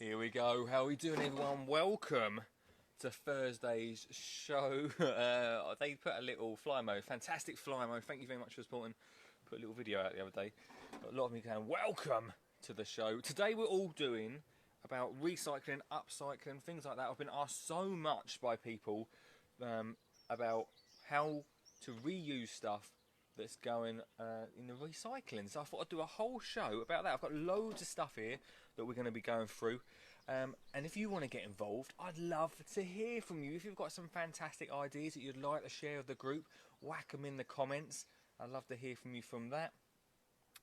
Here we go. How are we doing, everyone? Welcome to Thursday's show. They put a little fly mode, fantastic fly mode. Thank you very much for supporting. Put a little video out the other day. Got a lot of me going, welcome to the show. Today we're all doing about recycling, upcycling, things like that. I've been asked so much by people about how to reuse stuff that's going in the recycling. So I thought I'd do a whole show about that. I've got loads of stuff here that we're going to be going through. And if you want to get involved, I'd love to hear from you. If you've got some fantastic ideas that you'd like to share with the group, whack them in the comments. I'd love to hear from you from that.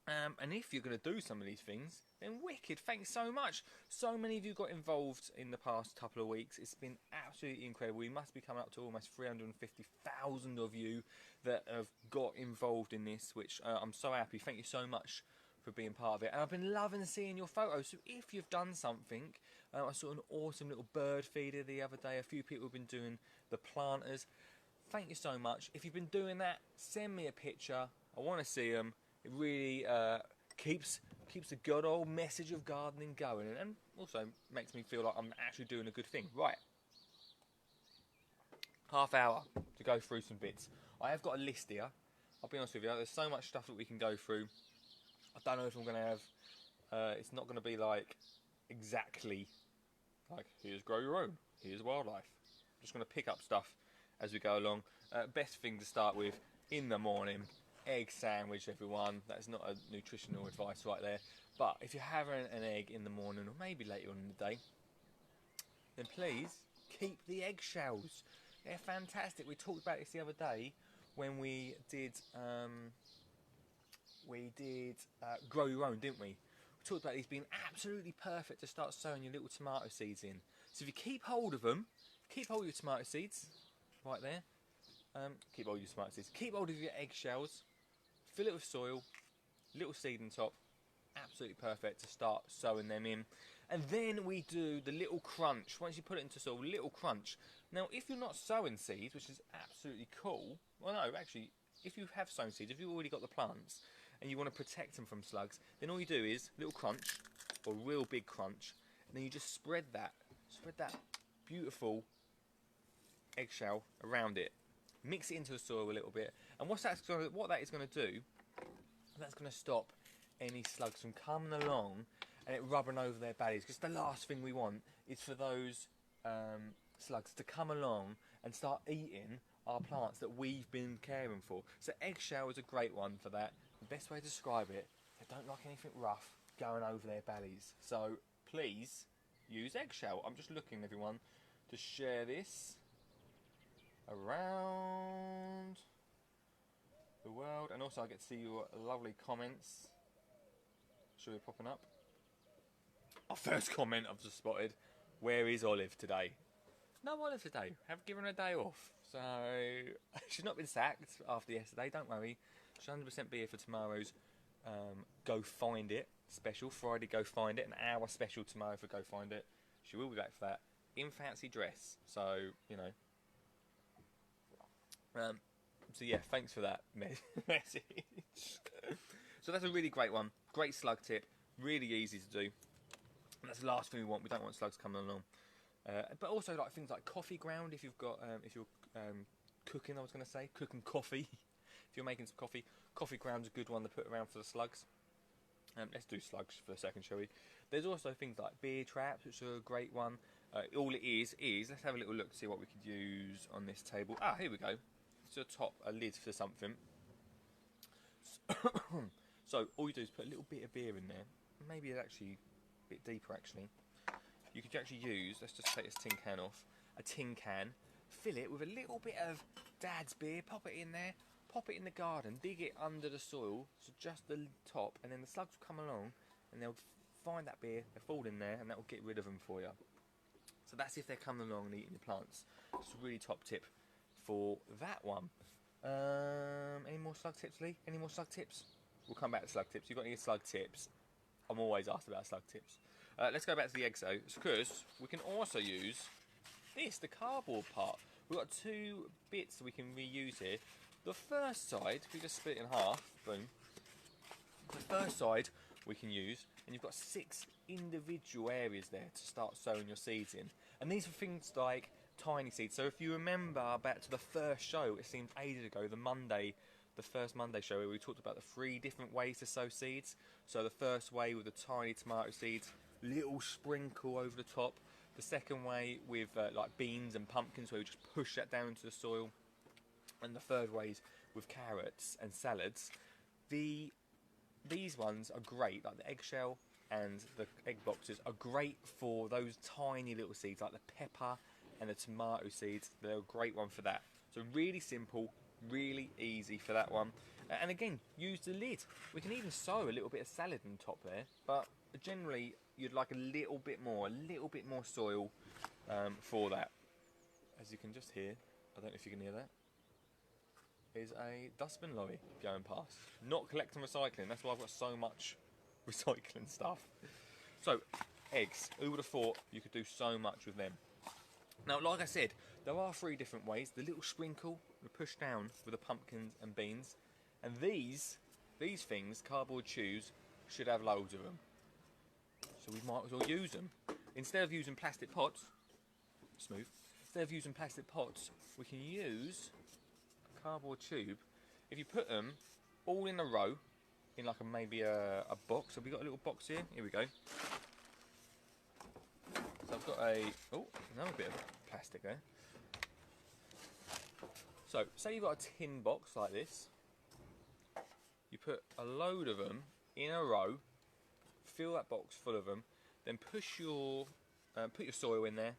And if you're going to do some of these things, then wicked, thanks so much. So many of you got involved in the past couple of weeks. It's been absolutely incredible. We must be coming up to almost 350,000 of you that have got involved in this, which I'm so happy. Thank you so much for being part of it. And I've been loving seeing your photos. So if you've done something, I saw an awesome little bird feeder the other day. A few people have been doing the planters. Thank you so much. If you've been doing that, send me a picture. I want to see them. It really keeps the good old message of gardening going, and also makes me feel like I'm actually doing a good thing. Right, half hour to go through some bits. I have got a list here. I'll be honest with you, there's so much stuff that we can go through. I don't know if I'm going to have, it's not going to be like exactly like here's grow your own, here's wildlife. I'm just going to pick up stuff as we go along. Best thing to start with in the morning. Egg sandwich, everyone. That's not a nutritional advice right there, but if you're having an egg in the morning or maybe later on in the day, then please keep the eggshells. They're fantastic. We talked about this the other day when we did grow your own, didn't we? We talked about these being absolutely perfect to start sowing your little tomato seeds in. So if you keep hold of them, keep hold of your tomato seeds right there. Keep hold of your tomato seeds. Keep hold of your eggshells. Fill it with soil, little seed on top, absolutely perfect to start sowing them in. And then we do the little crunch. Once you put it into soil, little crunch. Now, if you're not sowing seeds, which is absolutely cool, well, no, actually, if you have sown seeds, if you've already got the plants and you want to protect them from slugs, then all you do is little crunch, or real big crunch, and then you just spread that beautiful eggshell around it. Mix it into the soil a little bit, and what that is going to do, that's going to stop any slugs from coming along and it rubbing over their bellies. Because the last thing we want is for those slugs to come along and start eating our plants that we've been caring for. So eggshell is a great one for that. The best way to describe it, they don't like anything rough going over their bellies. So please use eggshell. I'm just looking, everyone, to share this around the world, and also I get to see your lovely comments. Should be popping up. Our first comment I've just spotted: where is Olive today? No Olive today. Have given her a day off, so she's not been sacked after yesterday. Don't worry, she'll 100% be here for tomorrow's Go Find It special. Friday Go Find It, an hour special tomorrow for Go Find It. She will be back for that in fancy dress. So you know. So yeah, thanks for that message. So that's a really great one. Great slug tip. Really easy to do. And that's the last thing we want. We don't want slugs coming along. But also like things like coffee ground. If you've got, if you're cooking, I was going to say cooking coffee. If you're making some coffee, coffee ground's a good one to put around for the slugs. Let's do slugs for a second, shall we? There's also things like beer traps, which are a great one. All it is let's have a little look to see what we could use on this table. Ah, here we go. To top a lid for something. So all you do is put a little bit of beer in there. Maybe it's actually a bit deeper actually. You could actually use, let's just take this tin can off, a tin can, fill it with a little bit of Dad's beer, pop it in there, pop it in the garden, dig it under the soil, so just the top, and then the slugs will come along and they'll find that beer, they'll fall in there, and that will get rid of them for you. So that's if they're coming along and eating your plants. It's a really top tip for that one. Any more slug tips, Lee? Any more slug tips? We'll come back to slug tips. You've got any slug tips? I'm always asked about slug tips. Let's go back to the eggs though, because we can also use this, the cardboard part. We've got two bits that we can reuse here. The first side, if we just split it in half, boom. The first side we can use, and you've got 6 individual areas there to start sowing your seeds in. And these are things like tiny seeds. So if you remember back to the first show, it seemed ages ago, the first Monday show, where we talked about the 3 different ways to sow seeds. So the first way with the tiny tomato seeds, little sprinkle over the top. The second way with like beans and pumpkins, where we just push that down into the soil. And the third way is with carrots and salads. These ones are great, like the eggshell and the egg boxes are great for those tiny little seeds, like the pepper and the tomato seeds. They're a great one for that. So really simple, really easy for that one. And again, use the lid. We can even sow a little bit of salad on top there, but generally you'd like a little bit more soil for that. As you can just hear, I don't know if you can hear that, is a dustbin lorry going past. Not collecting recycling, that's why I've got so much recycling stuff. So, eggs, who would have thought you could do so much with them? Now, like I said, there are 3 different ways. The little sprinkle, the push down with the pumpkins and beans. And these things, cardboard tubes, should have loads of them. So we might as well use them. Instead of using plastic pots, we can use a cardboard tube. If you put them all in a row, in like maybe a box. Have we got a little box here? Here we go. So I've got another bit of plastic there. So, say you've got a tin box like this. You put a load of them in a row, fill that box full of them, then put your soil in there,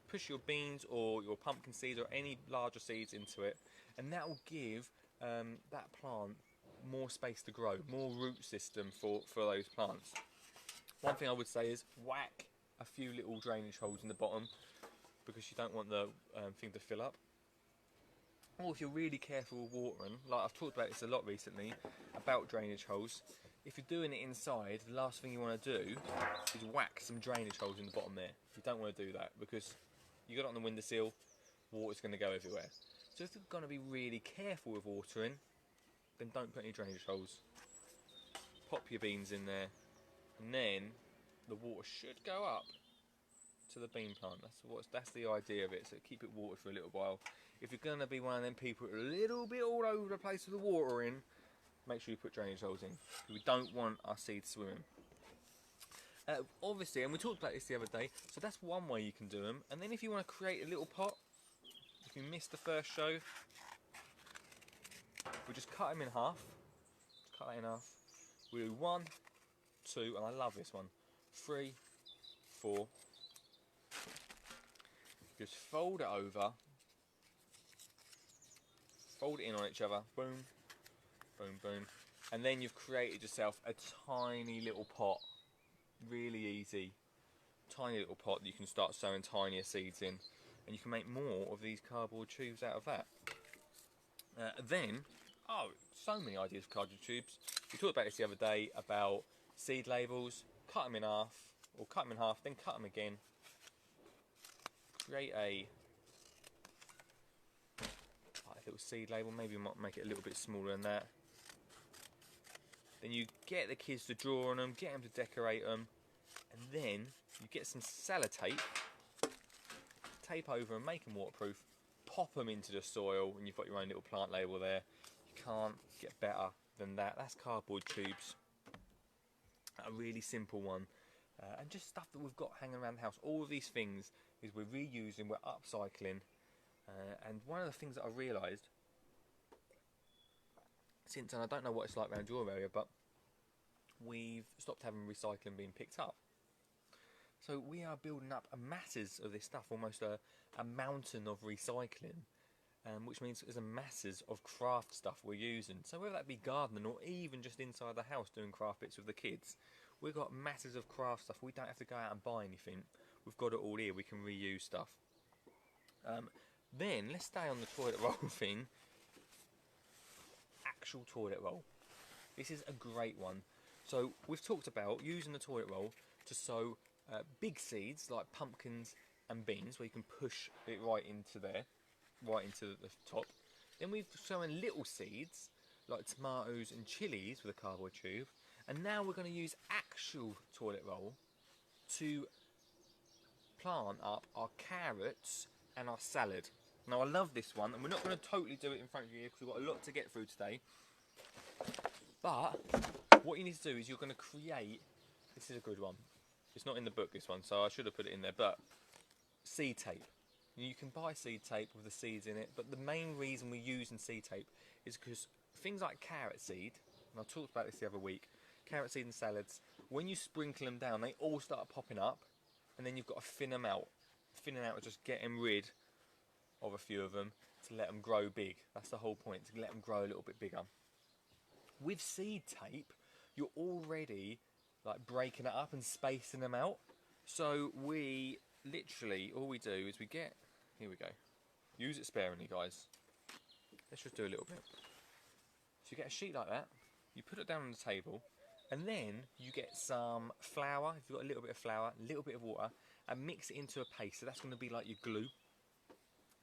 push your beans or your pumpkin seeds or any larger seeds into it, and that will give that plant more space to grow, more root system for those plants. One thing I would say is whack a few little drainage holes in the bottom, because you don't want the thing to fill up. Or if you're really careful with watering, like I've talked about this a lot recently, about drainage holes, if you're doing it inside, the last thing you want to do is whack some drainage holes in the bottom there. You don't want to do that, because you got it on the windowsill, water's going to go everywhere. So if you're going to be really careful with watering, then don't put any drainage holes. Pop your beans in there, and then the water should go up to the bean plant. That's the idea of it. So keep it watered for a little while. If you're going to be one of them people a little bit all over the place with the water in, make sure you put drainage holes in. We don't want our seeds swimming. Obviously, and we talked about this the other day, so that's one way you can do them. And then if you want to create a little pot, if you missed the first show, we just cut them in half. Cut that in half. We do 1, 2, and I love this one, 3, 4. Just fold it over. Fold it in on each other. Boom, boom, boom. And then you've created yourself a tiny little pot. Really easy. Tiny little pot that you can start sowing tinier seeds in. And you can make more of these cardboard tubes out of that. So many ideas for cardboard tubes. We talked about this the other day about seed labels. Cut them in half, or cut them in half, then cut them again. Create a little seed label. Maybe we might make it a little bit smaller than that. Then you get the kids to draw on them, get them to decorate them, and then you get some sellotape, tape over them, make them waterproof, pop them into the soil, and you've got your own little plant label there. You can't get better than that. That's cardboard tubes. A really simple one. And just stuff that we've got hanging around the house. All of these things is we're reusing, we're upcycling. And one of the things that I realised, and I don't know what it's like around your area, but we've stopped having recycling being picked up. So we are building up masses of this stuff, almost a mountain of recycling, which means there's a masses of craft stuff we're using. So whether that be gardening or even just inside the house doing craft bits with the kids, we've got masses of craft stuff. We don't have to go out and buy anything. We've got it all here. We can reuse stuff. Then let's stay on the toilet roll thing. Actual toilet roll. This is a great one. So we've talked about using the toilet roll to sow big seeds like pumpkins and beans, where you can push it right into there, right into the top. Then we've sown little seeds like tomatoes and chilies with a cardboard tube, And now we're going to use actual toilet roll to plant up our carrots and our salad. Now I love this one, and we're not going to totally do it in front of you because we've got a lot to get through today. But what you need to do is you're going to create, this is a good one, it's not in the book this one, so I should have put it in there, but seed tape. You can buy seed tape with the seeds in it, but the main reason we're using seed tape is because things like carrot seed, and I talked about this the other week, carrot seed and salads, when you sprinkle them down, they all start popping up, and then you've got to thin them out. Thinning out is just getting rid of a few of them to let them grow big. That's the whole point, to let them grow a little bit bigger. With seed tape, you're already like breaking it up and spacing them out. So we literally, all we do is we get, here we go, use it sparingly guys, let's just do a little bit. So you get a sheet like that, you put it down on the table, and then you get some flour, if you've got a little bit of flour, a little bit of water, and mix it into a paste, so that's going to be like your glue.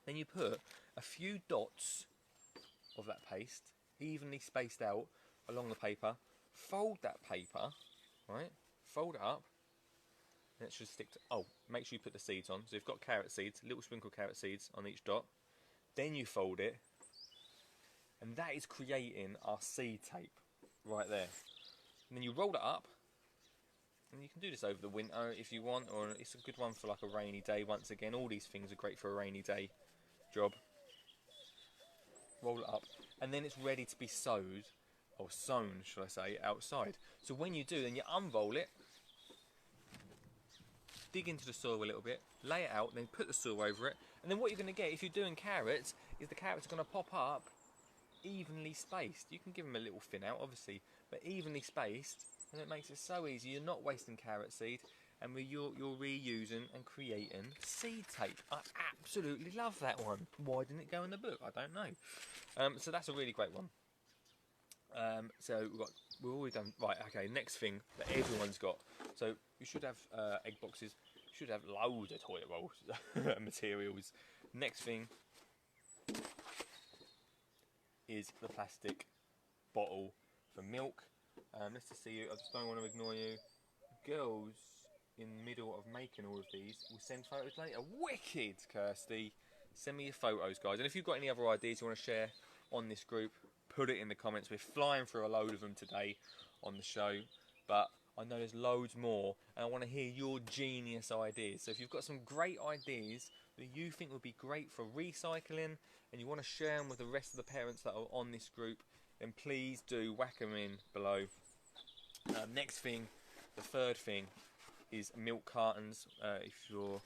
Then you put a few dots of that paste, evenly spaced out along the paper, fold that paper, right, fold it up, and it should stick to, oh, make sure you put the seeds on. So you've got carrot seeds, little sprinkle carrot seeds on each dot. Then you fold it, and that is creating our seed tape right there. And then you roll it up, and you can do this over the winter if you want, or it's a good one for like a rainy day. Once again, all these things are great for a rainy day job. Roll it up, and then it's ready to be sowed, or sown, should I say, outside. So when you do, then you unroll it, dig into the soil a little bit, lay it out, then put the soil over it, and then what you're going to get, if you're doing carrots, is the carrots are going to pop up evenly spaced. You can give them a little thin out, obviously, but evenly spaced, and it makes it so easy. You're not wasting carrot seed, and you're reusing and creating seed tape. I absolutely love that one. Why didn't it go in the book? I don't know. So that's a really great one. So we've already done, right, okay, next thing that everyone's got. So you should have egg boxes, you should have loads of toilet roll materials. Next thing is the plastic bottle for milk. Nice to see you, I just don't want to ignore you. Girls in the middle of making all of these will send photos later. Wicked, Kirsty. Send me your photos, guys. And if you've got any other ideas you want to share on this group, put it in the comments. We're flying through a load of them today on the show, but I know there's loads more, and I want to hear your genius ideas. So if you've got some great ideas that you think would be great for recycling, and you want to share them with the rest of the parents that are on this group, then please do whack them in below. Next thing, the third thing, is milk cartons. You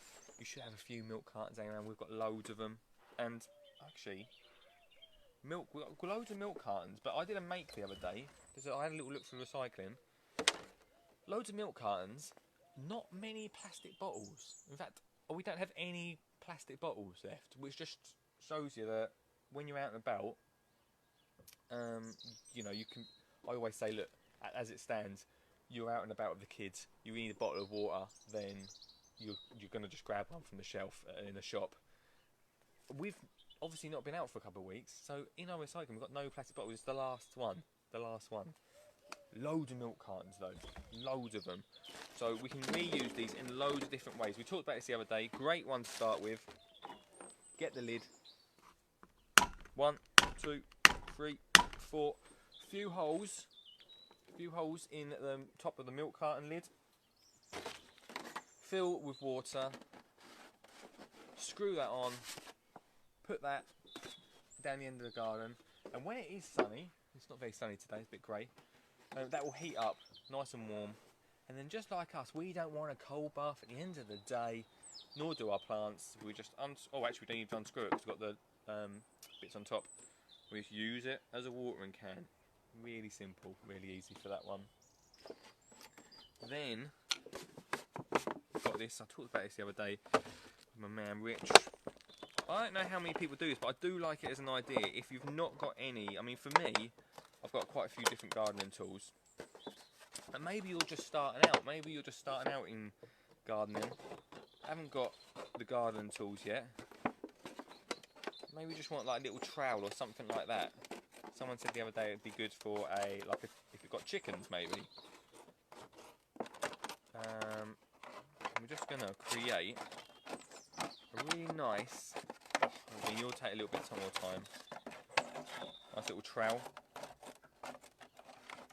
should have a few milk cartons hanging around. We've got loads of them, and actually, we've got loads of milk cartons. But I did a make the other day because I had a little look through recycling. Loads of milk cartons, not many plastic bottles. In fact, we don't have any plastic bottles left, which just shows you that when you're out and about, you know, you can. I always say, look, as it stands, you're out and about with the kids, you need a bottle of water, then you're going to just grab one from the shelf in a shop. We've obviously not been out for a couple of weeks, so in our recycling we've got no plastic bottles. It's the last one. Loads of milk cartons though, loads of them. So we can reuse these in loads of different ways. We talked about this the other day. Great one to start with. Get the lid. 1, 2, 3, 4. Few holes in the top of the milk carton lid. Fill with water. Screw that on. Put that down the end of the garden. And when it is sunny, it's not very sunny today, it's a bit grey, that will heat up nice and warm. And then just like us, we don't want a cold bath at the end of the day, nor do our plants. We just oh, actually we don't need to unscrew it because we've got the bits on top. We just use it as a watering can. Really simple, really easy for that one. Then we've got this. I talked about this the other day with my man Rich. I don't know how many people do this, but I do like it as an idea. If you've not got any, I mean, for me, I've got quite a few different gardening tools. And maybe you're just starting out. Maybe you're just starting out in gardening. Haven't got the gardening tools yet. Maybe you just want like a little trowel or something like that. Someone said the other day it'd be good for if you've got chickens, maybe. we're just going to create a really nice, I mean, you'll take a little bit more time, nice little trowel.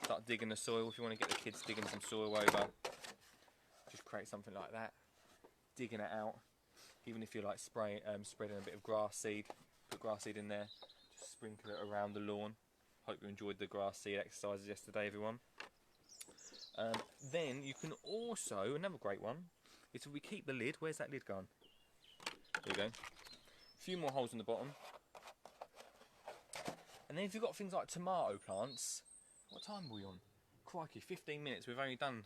Start digging the soil if you want to get the kids digging some soil over. Just create something like that, digging it out. Even if you like spreading a bit of grass seed, put grass seed in there, just sprinkle it around the lawn. Hope you enjoyed the grass seed exercises yesterday, everyone. Then you can also, another great one, is if we keep the lid. Where's that lid gone? There we go. A few more holes in the bottom. And then if you've got things like tomato plants, what time are we on? Crikey, 15 minutes. We've only done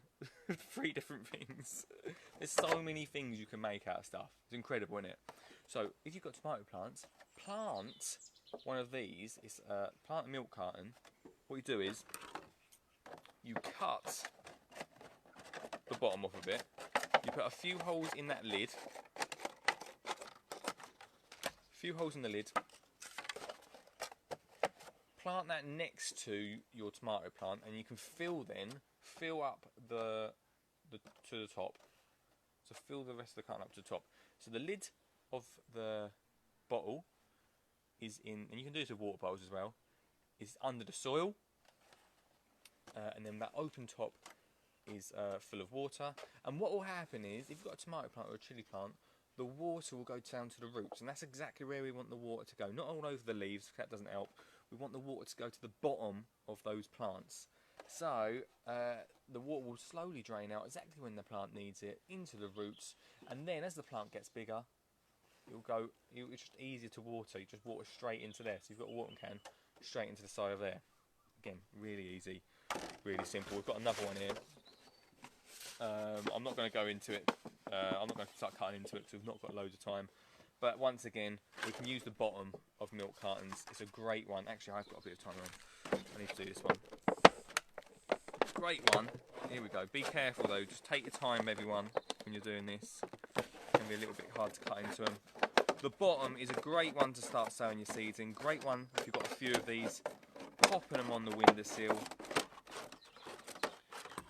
3 different things. There's so many things you can make out of stuff. It's incredible, isn't it? So if you've got tomato plants, plant one of these. It's plant a milk carton. What you do is you cut the bottom off of it. You put a few holes in that lid. A few holes in the lid. Plant that next to your tomato plant, and you can fill up the to the top. So fill the rest of the carton up to the top. So the lid of the bottle is in, and you can do this with water bottles as well, is under the soil, and then that open top is full of water. And what will happen is, if you've got a tomato plant or a chilli plant, the water will go down to the roots, and that's exactly where we want the water to go. Not all over the leaves, because that doesn't help. We want the water to go to the bottom of those plants. So the water will slowly drain out exactly when the plant needs it, into the roots, and then as the plant gets bigger, it's just easier to water. You just water straight into there. So you've got a watering can straight into the side of there. Again, really easy, really simple. We've got another one here. I'm not going to go into it. I'm not going to start cutting into it because we've not got loads of time. But once again, we can use the bottom of milk cartons. It's a great one. Actually, I've got a bit of time on. I need to do this one. Great one. Here we go. Be careful though. Just take your time, everyone, when you're doing this. It can be a little bit hard to cut into them. The bottom is a great one to start sowing your seeds in. Great one if you've got a few of these. Popping them on the windowsill.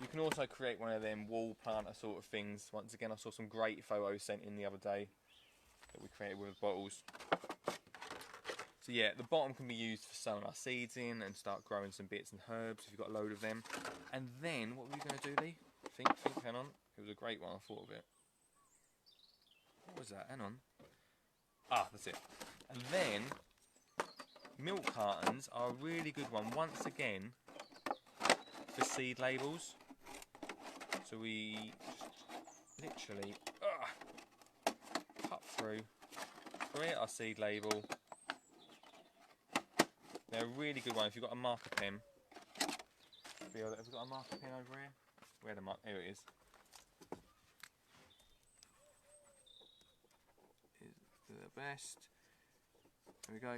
You can also create one of them wall planter sort of things. Once again, I saw some great photos sent in the other day that we created with bottles. So yeah, the bottom can be used for sowing our seeds in and start growing some bits and herbs if you've got a load of them. And then, what were we going to do, Lee? Think, hang on. It was a great one, I thought of it. What was that? Hang on. Ah, that's it. And then, milk cartons are a really good one, once again, for seed labels. So we just literally cut through, create our seed label. They're a really good one if you've got a marker pen. Have we got a marker pen over here? Where the marker? Here it is. Is the best. There we go.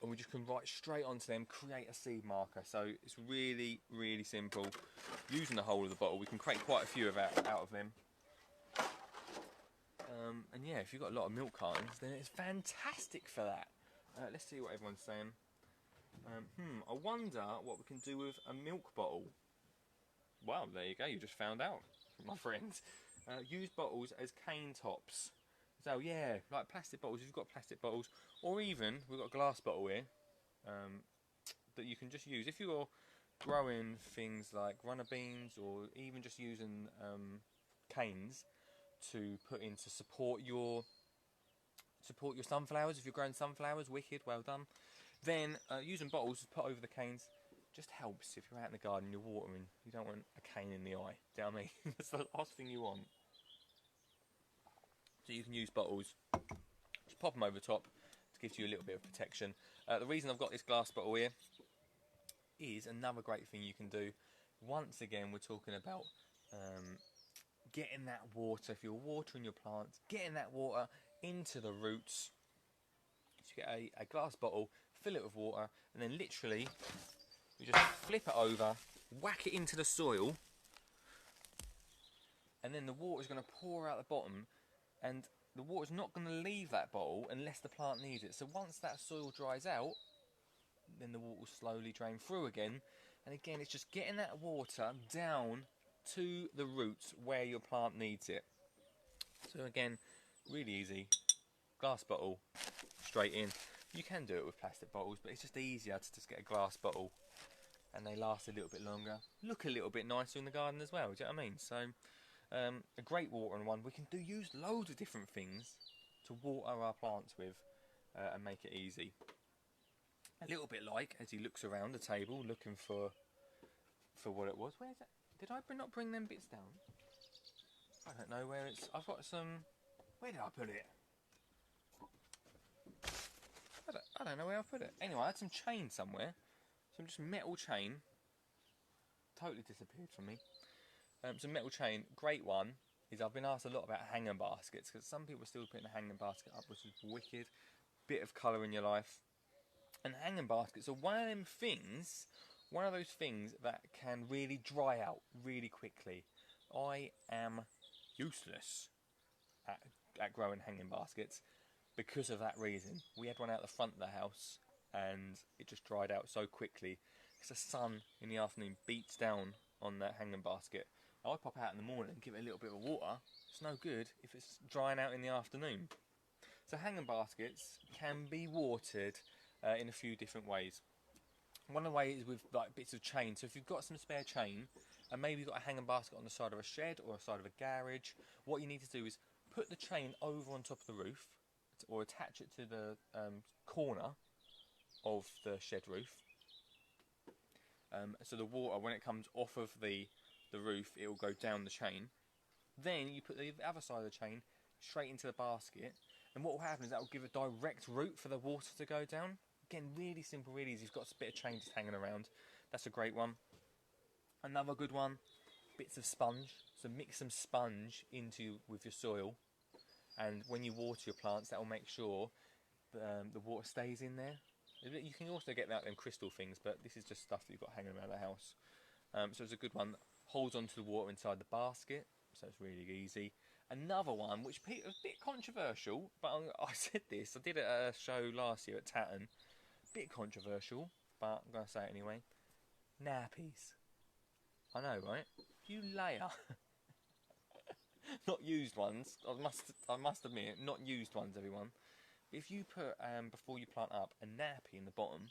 And we just can write straight onto them, create a seed marker. So it's really, really simple. Using the whole of the bottle, we can create quite a few out of them. And yeah, if you've got a lot of milk cartons, then it's fantastic for that. Let's see what everyone's saying. I wonder what we can do with a milk bottle. Well, there you go, you just found out, my friends. Use bottles as cane tops. So yeah, like plastic bottles, if you've got plastic bottles, or even, we've got a glass bottle here, that you can just use. If you're growing things like runner beans, or even just using canes to put in to support your sunflowers, if you're growing sunflowers, wicked, well done. Then using bottles to put over the canes just helps. If you're out in the garden, you're watering, you don't want a cane in the eye, do you know what I mean? That's the last thing you want. So you can use bottles, just pop them over the top to give you a little bit of protection. The reason I've got this glass bottle here is another great thing you can do. Once again, we're talking about getting that water, if you're watering your plants, getting that water into the roots. So you get a glass bottle, fill it with water, and then literally you just flip it over, whack it into the soil, and then the water is going to pour out the bottom, and the water's not going to leave that bottle unless the plant needs it. So once that soil dries out, then the water will slowly drain through again, And again, it's just getting that water down to the roots where your plant needs it. So again, really easy. Glass bottle, straight in. You can do it with plastic bottles, but it's just easier to just get a glass bottle, and they last a little bit longer, look a little bit nicer in the garden as well. Do you know what I mean? So a great watering one. We can use loads of different things to water our plants with and make it easy. A little bit like as he looks around the table looking for what it was. Where's that? Did I not bring them bits down? I don't know where it's. I've got some. Where did I put it? I don't know where I put it. Anyway, I had some chain somewhere. Some just metal chain. Totally disappeared from me. Some metal chain. Great one is I've been asked a lot about hanging baskets, because some people are still putting a hanging basket up, which is wicked. Bit of colour in your life. And hanging baskets are one of them things, one of those things that can really dry out really quickly. I am useless at growing hanging baskets because of that reason. We had one out the front of the house and it just dried out so quickly because the sun in the afternoon beats down on that hanging basket. I pop out in the morning and give it a little bit of water. It's no good if it's drying out in the afternoon. So hanging baskets can be watered in a few different ways. One of the ways is with like bits of chain. So if you've got some spare chain and maybe you've got a hanging basket on the side of a shed or a side of a garage, what you need to do is put the chain over on top of the roof or attach it to the corner of the shed roof. So the water, when it comes off of the roof, it will go down the chain. Then you put the other side of the chain straight into the basket, and what will happen is that will give a direct route for the water to go down. Again, really simple, really easy. You've got a bit of chain just hanging around. That's a great one. Another good one, bits of sponge. So mix some sponge with your soil, and when you water your plants, that will make sure the water stays in there. You can also get that in crystal things, but this is just stuff that you've got hanging around the house. So it's a good one. Holds onto the water inside the basket, so it's really easy. Another one, which was a bit controversial, but I said this, I did it at a show last year at Tatton. Bit controversial, but I'm going to say it anyway. Nappies. I know, right? You layer. Not used ones. I must admit, not used ones, everyone. If you put, before you plant up, a nappy in the bottom,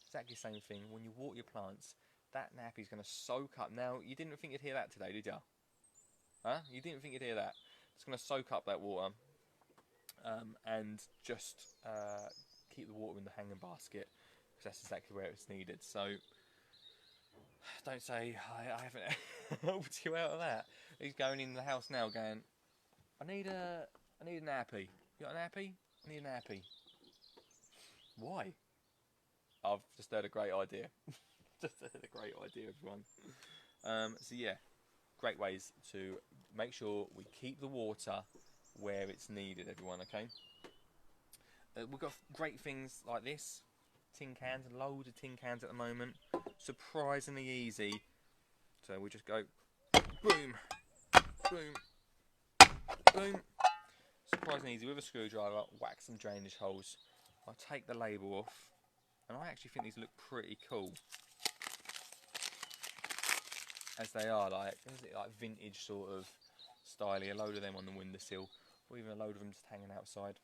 exactly the same thing. When you water your plants, that nappy is going to soak up. Now, you didn't think you'd hear that today, did you? Huh? You didn't think you'd hear that? It's going to soak up that water and just keep the water in the hanging basket, because that's exactly where it's needed. So don't say I haven't helped you out of that. He's going in the house now going, I need a nappy. You got a nappy? I need a nappy. Why? I've just heard a great idea. Just heard a great idea, everyone. So yeah, great ways to make sure we keep the water where it's needed, everyone, okay? We've got great things like this. Tin cans, loads of tin cans at the moment. Surprisingly easy. So we just go boom, boom, boom. Surprisingly easy with a screwdriver. Whack some drainage holes. I'll take the label off, and I actually think these look pretty cool, as they are like vintage sort of styly. A load of them on the windowsill, or even a load of them just hanging outside.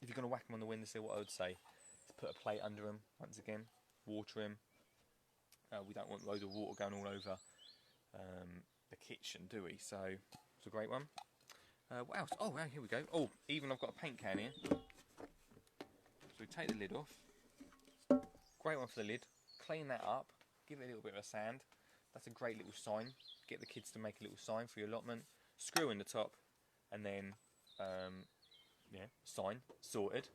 If you're going to whack them on the windowsill, what I would say is put a plate under them once again, water them. We don't want loads of water going all over the kitchen, do we? So it's a great one. What else? Oh, well, here we go. Oh, even I've got a paint can here. So we take the lid off. Great one for the lid. Clean that up. Give it a little bit of a sand. That's a great little sign. Get the kids to make a little sign for your allotment. Screw in the top, and then yeah, sign sorted.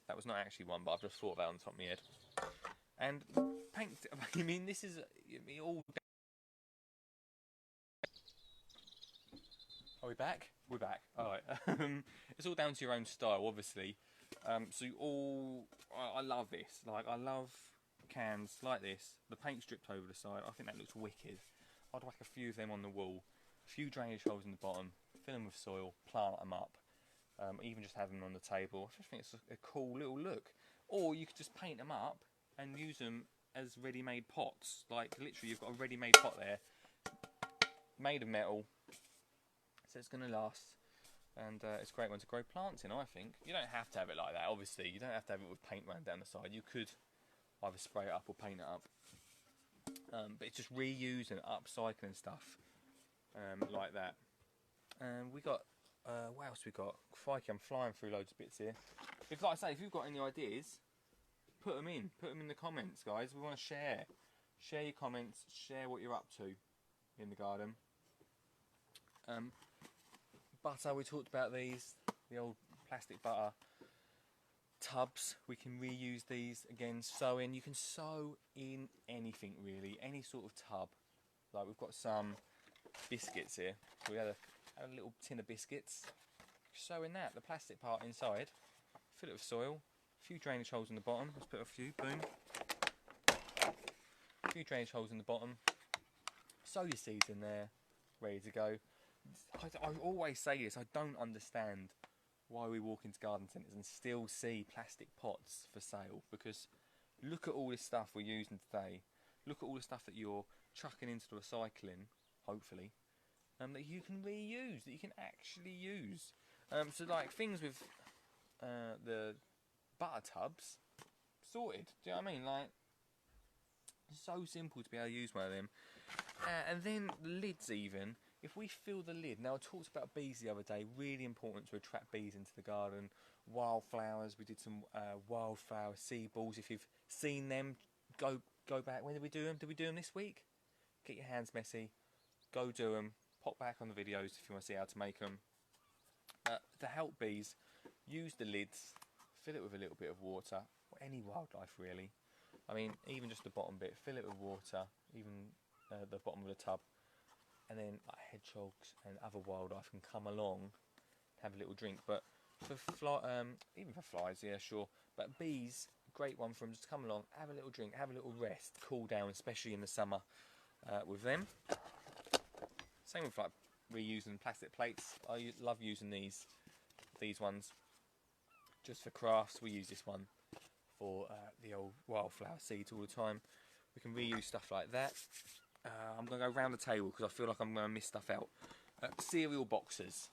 That was not actually one, but I've just thought of that on the top of my head. And paint. I mean, this is all. Are we back? We're back. All right. It's all down to your own style, obviously. So I love this. Like, I love cans like this. The paint stripped over the side. I think that looks wicked. I'd whack a few of them on the wall. A few drainage holes in the bottom. Fill them with soil. Plant them up. Even just have them on the table. I just think it's a cool little look. Or you could just paint them up and use them as ready-made pots. Like literally, you've got a ready-made pot there, made of metal, so it's going to last. And it's a great one to grow plants in, I think. You don't have to have it like that, obviously. You don't have to have it with paint running down the side. You could either spray it up or paint it up. But it's just reusing, upcycling stuff like that. We got, what else we got? Crikey, I'm flying through loads of bits here. If, like I say, if you've got any ideas, put them in the comments, guys. We want to share your comments, share what you're up to in the garden. Butter, we talked about these, the old plastic butter tubs. We can reuse these again. Sewing, you can sew in anything really, any sort of tub. Like we've got some biscuits here. We had a little tin of biscuits. Sew in that, the plastic part inside. Fill it with soil. A few drainage holes in the bottom. Let's put a few. Boom. A few drainage holes in the bottom. Sow your seeds in there. Ready to go. I always say this. I don't understand why we walk into garden centres and still see plastic pots for sale, because look at all this stuff we're using today. Look at all the stuff that you're chucking into the recycling, hopefully, that you can reuse, that you can actually use. So like things with the butter tubs, sorted. Do you know what I mean? Like, so simple to be able to use one of them. And then the lids even. If we fill the lid, now I talked about bees the other day, really important to attract bees into the garden. Wildflowers, we did some wildflower seed balls. If you've seen them, go back. When did we do them? Did we do them this week? Get your hands messy, go do them. Pop back on the videos if you want to see how to make them. To help bees, use the lids, fill it with a little bit of water, or any wildlife really. I mean, even just the bottom bit, fill it with water, even the bottom of the tub. And then like hedgehogs and other wildlife can come along and have a little drink. But for even for flies, yeah, sure. But bees, great one for them. Just come along, have a little drink, have a little rest, cool down, especially in the summer with them. Same with like reusing plastic plates. I love using these ones just for crafts. We use this one for the old wildflower seeds all the time. We can reuse stuff like that. I'm going to go round the table because I feel like I'm going to miss stuff out. Cereal boxes,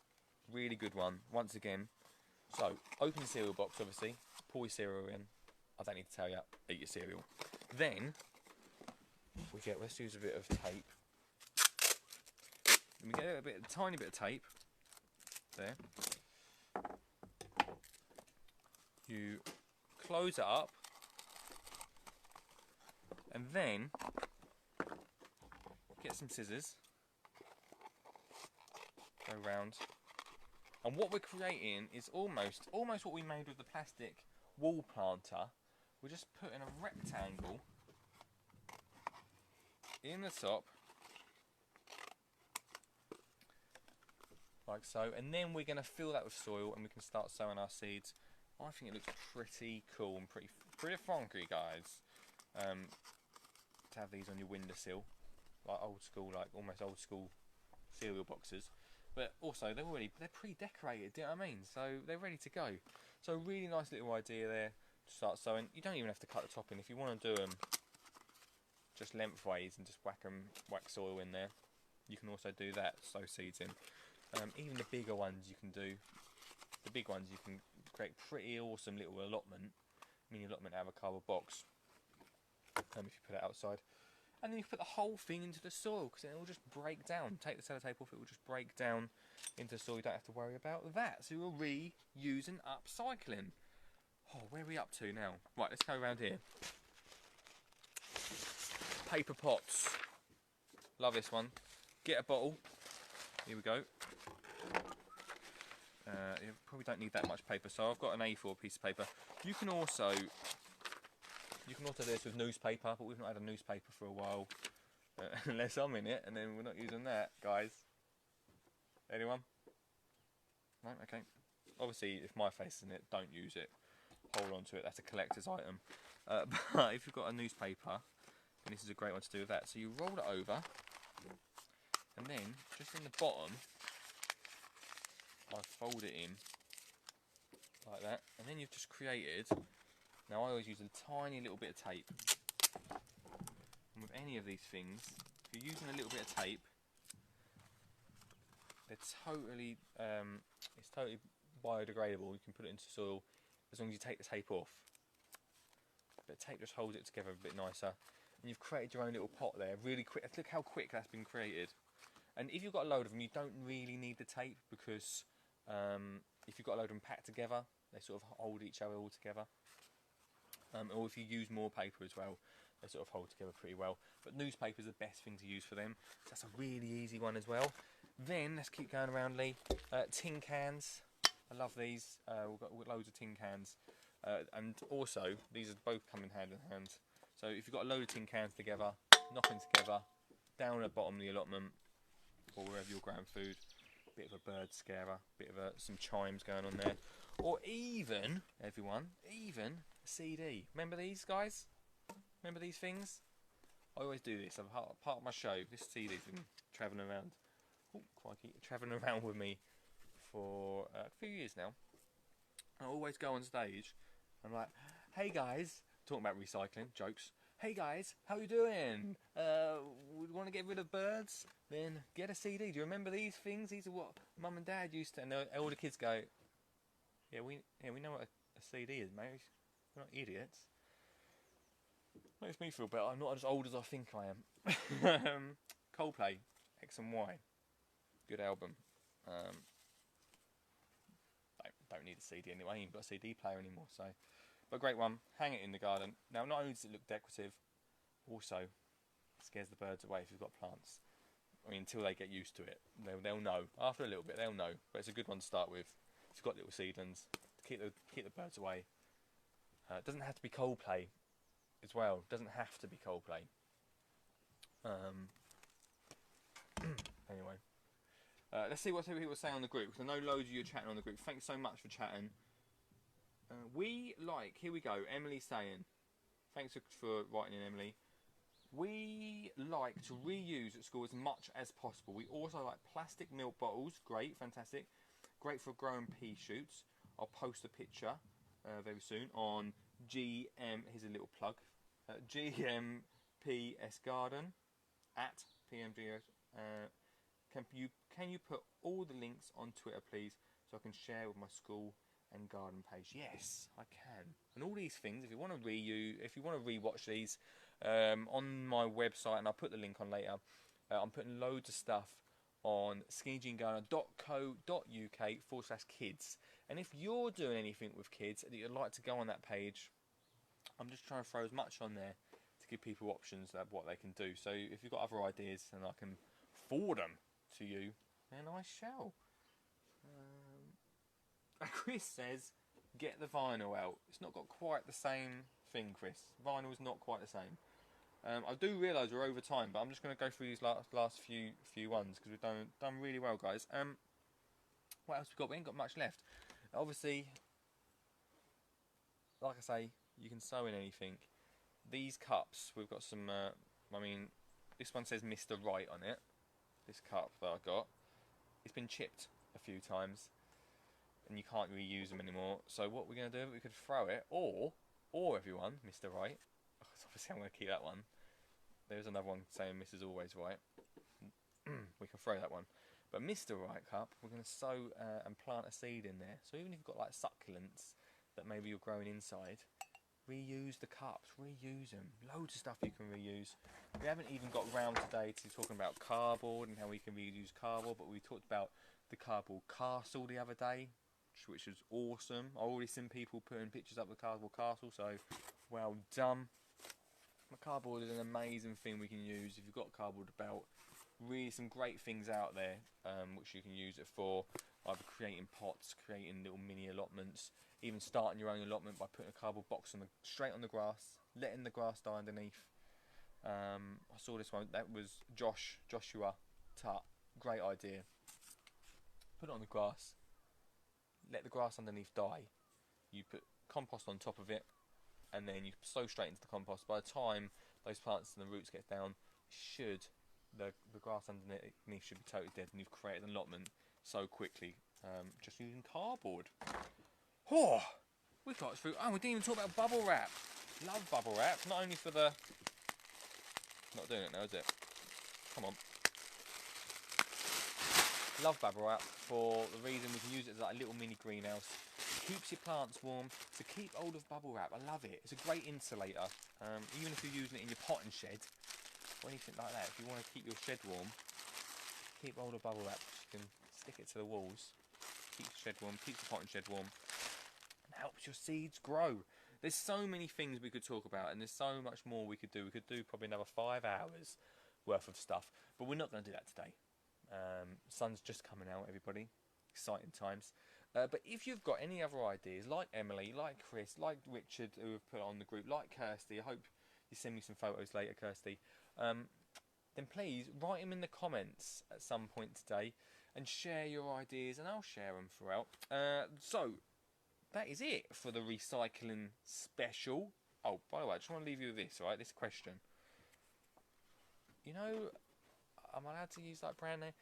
really good one. Once again, so open the cereal box, obviously, pour your cereal in. I don't need to tell you, eat your cereal. Then let's use a bit of tape. Let me get a tiny bit of tape there. You close it up, and then get some scissors, go round, and what we're creating is almost what we made with the plastic wall planter. We're just putting a rectangle in the top, like so, and then we're going to fill that with soil, and we can start sowing our seeds. I think it looks pretty cool and pretty funky, guys. To have these on your windowsill. Like almost old school cereal boxes, but also they're pre-decorated. Do you know what I mean? So they're ready to go. So really nice little idea there to start sowing. You don't even have to cut the top in if you want to do them just lengthways and just whack soil in there. You can also do that. Sow seeds in. Even the bigger ones you can do. The big ones you can create pretty awesome little mini allotment out of a cardboard box. If you put it outside. And then you put the whole thing into the soil, because it will just break down. Take the sellotape off, it will just break down into the soil. You don't have to worry about that. So you're reuse and upcycling. Oh, where are we up to now? Right, let's go around here. Paper pots. Love this one. Get a bottle. Here we go. You probably don't need that much paper, so I've got an A4 piece of paper. You can also do this with newspaper, but we've not had a newspaper for a while. Unless I'm in it, and then we're not using that, guys. Anyone? No? Okay. Obviously, if my face is in it, don't use it. Hold on to it. That's a collector's item. But if you've got a newspaper, then this is a great one to do with that. So you roll it over, and then, just in the bottom, I fold it in, like that. And then you've just created... Now I always use a tiny little bit of tape, with any of these things, if you're using a little bit of tape, they're totally, it's totally biodegradable. You can put it into soil as long as you take the tape off. But tape just holds it together a bit nicer. And you've created your own little pot there, really quick. Look how quick that's been created. And if you've got a load of them, you don't really need the tape, because if you've got a load of them packed together, they sort of hold each other all together. Or if you use more paper as well, they sort of hold together pretty well. But newspaper is the best thing to use for them. So that's a really easy one as well. Then, let's keep going around, Lee. Tin cans. I love these. We've got loads of tin cans. And also, these are both come in hand in hand. So if you've got a load of tin cans together, knock them together, down at the bottom of the allotment, or wherever you're growing food, bit of a bird scarer, bit of some chimes going on there. Or even, everyone, even a CD. Remember these, guys? Remember these things? I always do this. I'm part of my show. This CD's been travelling around. Oh, crikey, travelling around with me for a few years now. I always go on stage. I'm like, hey guys, talking about recycling, jokes. Hey guys, how you doing? We want to get rid of birds? Then get a CD. Do you remember these things? These are what Mum and Dad used to. And all the kids go, yeah, we know what a CD is, mate. We're not idiots. Makes me feel better. I'm not as old as I think I am. Coldplay, X and Y, good album. Don't need a CD anyway. I ain't even got a CD player anymore, so. But a great one. Hang it in the garden. Now, not only does it look decorative, also scares the birds away if you've got plants. I mean, until they get used to it, they'll know. After a little bit, they'll know. But it's a good one to start with. If you've got little seedlings, to keep the birds away. It doesn't have to be Coldplay as well. It doesn't have to be Coldplay. Anyway. Let's see what people say on the group, because I know loads of you are chatting on the group. Thanks so much for chatting. Here we go, Emily's saying, thanks for writing in, Emily. We like to reuse at school as much as possible. We also like plastic milk bottles, great, fantastic. Great for growing pea shoots. I'll post a picture very soon on here's a little plug, GMPS Garden, at PMGS. Can you put all the links on Twitter, please, so I can share with my school and garden page? Yes, I can. And all these things, if you want to rewatch these, on my website, and I'll put the link on later, I'm putting loads of stuff on skinnyjeangardener.co.uk/kids. And if you're doing anything with kids that you'd like to go on that page, I'm just trying to throw as much on there to give people options of what they can do. So if you've got other ideas, and I can forward them to you, then I shall. Chris says, get the vinyl out. It's not got quite the same thing, Chris. Vinyl's not quite the same. I do realise we're over time, but I'm just going to go through these last few ones, because we've done really well, guys. What else we got? We ain't got much left. Obviously, like I say, you can sew in anything. These cups, we've got some. This one says Mr. Right on it. This cup that I got, it's been chipped a few times, and you can't reuse them anymore. So what we're going to do, we could throw it, or everyone, Mr. Right. Obviously, I'm going to keep that one. There's another one saying Mrs. Always Right. We can throw that one. But Mr. Right cup, we're going to sow and plant a seed in there. So even if you've got like succulents that maybe you're growing inside, reuse the cups, reuse them. Loads of stuff you can reuse. We haven't even got round today to talking about cardboard and how we can reuse cardboard, but we talked about the cardboard castle the other day, which was awesome. I've already seen people putting pictures up of the cardboard castle, so well done. Cardboard is an amazing thing we can use. If you've got cardboard about, really some great things out there which you can use it for, either creating pots, creating little mini allotments, even starting your own allotment by putting a cardboard box straight on the grass, letting the grass die underneath. I saw this one, that was Joshua Tutt, great idea. Put it on the grass, let the grass underneath die, you put compost on top of it, and then you sow straight into the compost. By the time those plants and the roots get down, the grass underneath should be totally dead, and you've created an allotment so quickly, just using cardboard. Oh, we got through. Oh, we didn't even talk about bubble wrap. Love bubble wrap, not only for the Not doing it now, is it? Come on. Love bubble wrap for the reason we can use it as like a little mini greenhouse. Keeps your plants warm. So keep hold of bubble wrap. I love it. It's a great insulator. Even if you're using it in your potting shed or anything like that, if you want to keep your shed warm, keep hold of bubble wrap. You can stick it to the walls. Keeps the shed warm, keeps the potting shed warm, and helps your seeds grow. There's so many things we could talk about, and there's so much more we could do. We could do probably another 5 hours worth of stuff, but we're not going to do that today. Sun's just coming out, everybody. Exciting times. But if you've got any other ideas, like Emily, like Chris, like Richard, who have put on the group, like Kirsty, I hope you send me some photos later, Kirsty, then please write them in the comments at some point today and share your ideas, and I'll share them throughout. So that is it for the recycling special. Oh, by the way, I just want to leave you with this, right? This question. You know, am I allowed to use like brand name?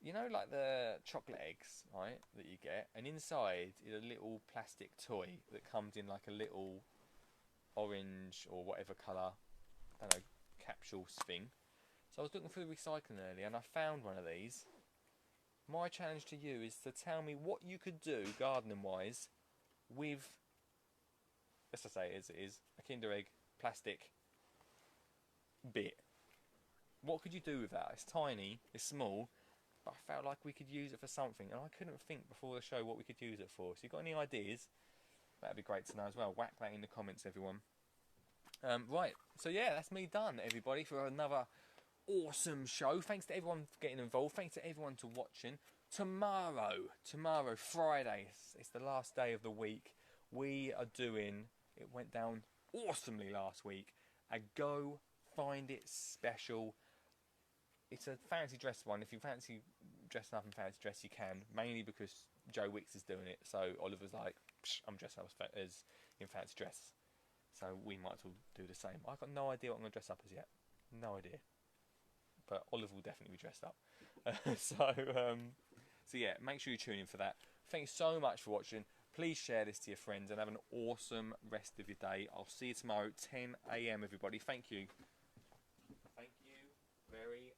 You know, like the chocolate eggs, right, that you get, and inside is a little plastic toy that comes in like a little orange or whatever colour, I don't know, capsule thing. So I was looking through the recycling earlier and I found one of these. My challenge to you is to tell me what you could do, gardening wise, with, let's just say it is a Kinder Egg plastic bit. What could you do with that? It's tiny, it's small, but I felt like we could use it for something, and I couldn't think before the show what we could use it for. So you got any ideas? That'd be great to know as well. Whack that in the comments, everyone. Right, so yeah, that's me done, everybody, for another awesome show. Thanks to everyone for getting involved. Thanks to everyone for watching. Tomorrow, Friday, it's the last day of the week. We are doing, it went down awesomely last week, a Go Find It special. It's a fancy dress one. If you fancy dressing up in fancy dress, you can. Mainly because Joe Wicks is doing it. So Oliver's like, I'm dressed up as in fancy dress. So we might as well do the same. I've got no idea what I'm going to dress up as yet. No idea. But Oliver will definitely be dressed up. So yeah, make sure you tune in for that. Thank you so much for watching. Please share this to your friends and have an awesome rest of your day. I'll see you tomorrow at 10 AM, everybody. Thank you. Thank you very